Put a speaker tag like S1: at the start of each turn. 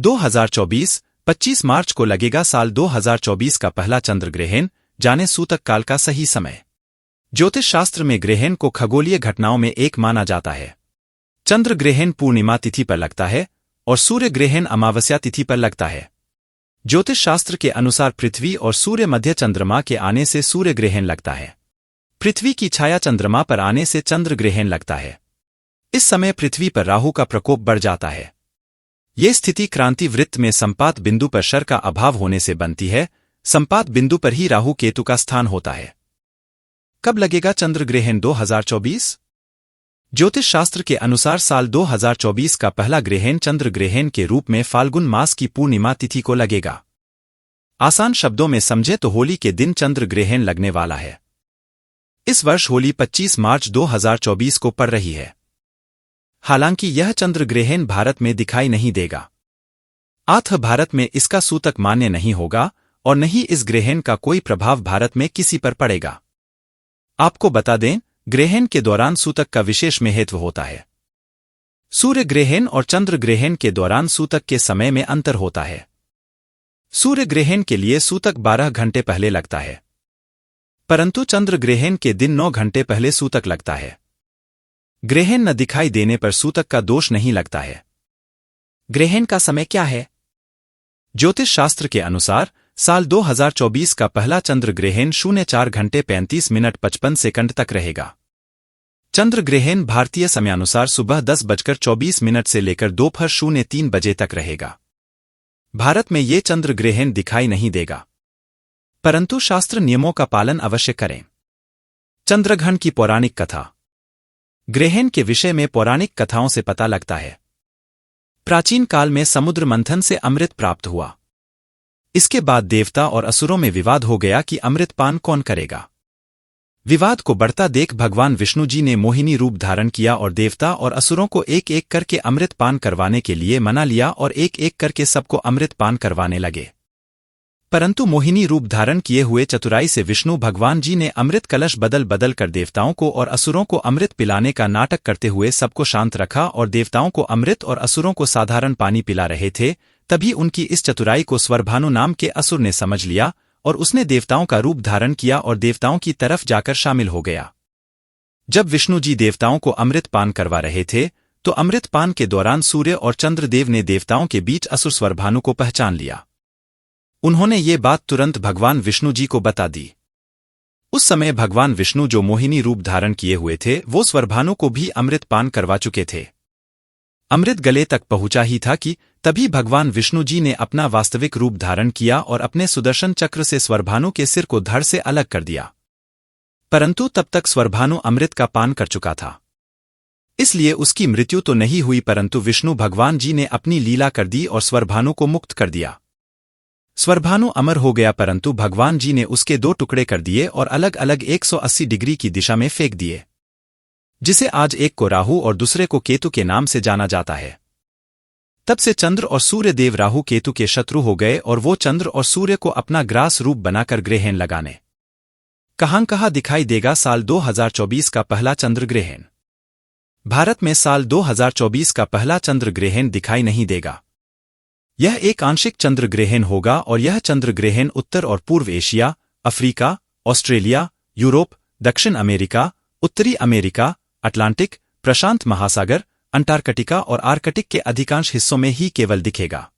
S1: 2024 25 मार्च को लगेगा साल 2024 का पहला चंद्र ग्रहण, जाने सूतक काल का सही समय। ज्योतिष शास्त्र में ग्रहण को खगोलीय घटनाओं में एक माना जाता है। चंद्र ग्रहण पूर्णिमा तिथि पर लगता है और सूर्य ग्रहण अमावस्या तिथि पर लगता है। ज्योतिष शास्त्र के अनुसार पृथ्वी और सूर्य मध्य चंद्रमा के आने से सूर्य ग्रहण लगता है। पृथ्वी की छाया चंद्रमा पर आने से चंद्र ग्रहण लगता है। इस समय पृथ्वी पर राहु का प्रकोप बढ़ जाता है। ये स्थिति क्रांति वृत्त में संपात बिंदु पर शर का अभाव होने से बनती है। संपात बिंदु पर ही राहु केतु का स्थान होता है। कब लगेगा चंद्र ग्रहण 2024? ज्योतिष शास्त्र के अनुसार साल 2024 का पहला ग्रहण चंद्र ग्रहण के रूप में फाल्गुन मास की पूर्णिमा तिथि को लगेगा। आसान शब्दों में समझे तो होली के दिन चंद्र ग्रहण लगने वाला है। इस वर्ष होली 25 मार्च 2024 को पड़ रही है। हालांकि यह चंद्र ग्रहण भारत में दिखाई नहीं देगा। अतः भारत में इसका सूतक मान्य नहीं होगा और न ही इस ग्रहण का कोई प्रभाव भारत में किसी पर पड़ेगा। आपको बता दें, ग्रहण के दौरान सूतक का विशेष महत्व होता है। सूर्य ग्रहण और चंद्र ग्रहण के दौरान सूतक के समय में अंतर होता है। सूर्य ग्रहण के लिए सूतक 12 घंटे पहले लगता है, परंतु चंद्र ग्रहण के दिन 9 घंटे पहले सूतक लगता है। ग्रहण न दिखाई देने पर सूतक का दोष नहीं लगता है। ग्रहण का समय क्या है? ज्योतिष शास्त्र के अनुसार साल 2024 का पहला चंद्र ग्रहण 04 घंटे 35 मिनट 55 सेकंड तक रहेगा। चंद्र ग्रहण भारतीय समयानुसार सुबह 10:24 से लेकर दोपहर 03 बजे तक रहेगा। भारत में ये चंद्र ग्रहण दिखाई नहीं देगा, परंतु शास्त्र नियमों का पालन अवश्य करें। चंद्रग्रहण की पौराणिक कथा। ग्रहण के विषय में पौराणिक कथाओं से पता लगता है। प्राचीन काल में समुद्र मंथन से अमृत प्राप्त हुआ। इसके बाद देवता और असुरों में विवाद हो गया कि अमृत पान कौन करेगा। विवाद को बढ़ता देख भगवान विष्णु जी ने मोहिनी रूप धारण किया और देवता और असुरों को एक एक करके अमृत पान करवाने के लिए मना लिया और एक एक करके सबको अमृत पान करवाने लगे। परंतु मोहिनी रूप धारण किए हुए चतुराई से विष्णु भगवान जी ने अमृत कलश बदल बदल कर देवताओं को और असुरों को अमृत पिलाने का नाटक करते हुए सबको शांत रखा और देवताओं को अमृत और असुरों को साधारण पानी पिला रहे थे। तभी उनकी इस चतुराई को स्वरभानु नाम के असुर ने समझ लिया और उसने देवताओं का रूप धारण किया और देवताओं की तरफ जाकर शामिल हो गया। जब विष्णु जी देवताओं को अमृत पान करवा रहे थे तो अमृत पान के दौरान सूर्य और चंद्रदेव ने देवताओं के बीच असुर स्वरभानु को पहचान लिया। उन्होंने ये बात तुरंत भगवान विष्णु जी को बता दी। उस समय भगवान विष्णु जो मोहिनी रूप धारण किए हुए थे वो स्वरभानु को भी अमृत पान करवा चुके थे। अमृत गले तक पहुंचा ही था कि तभी भगवान विष्णु जी ने अपना वास्तविक रूप धारण किया और अपने सुदर्शन चक्र से स्वरभानु के सिर को धड़ से अलग कर दिया। परंतु तब तक स्वरभानु अमृत का पान कर चुका था, इसलिए उसकी मृत्यु तो नहीं हुई, परंतु विष्णु भगवान जी ने अपनी लीला कर दी और स्वरभानु को मुक्त कर दिया। स्वरभानु अमर हो गया, परंतु भगवान जी ने उसके 2 टुकड़े कर दिए और अलग अलग 180 डिग्री की दिशा में फेंक दिए, जिसे आज एक को राहु और दूसरे को केतु के नाम से जाना जाता है। तब से चंद्र और सूर्य देव राहु केतु के शत्रु हो गए और वो चंद्र और सूर्य को अपना ग्रास रूप बनाकर ग्रहण लगाने कहाँ दिखाई देगा। साल 2024 का पहला चंद्र ग्रहण। भारत में साल 2024 का पहला चंद्र ग्रहण दिखाई नहीं देगा। यह एक आंशिक चंद्र ग्रहण होगा और यह चंद्र ग्रहण उत्तर और पूर्व एशिया, अफ्रीका, ऑस्ट्रेलिया, यूरोप, दक्षिण अमेरिका, उत्तरी अमेरिका, अटलांटिक, प्रशांत महासागर, अंटार्कटिका और आर्कटिक के अधिकांश हिस्सों में ही केवल दिखेगा।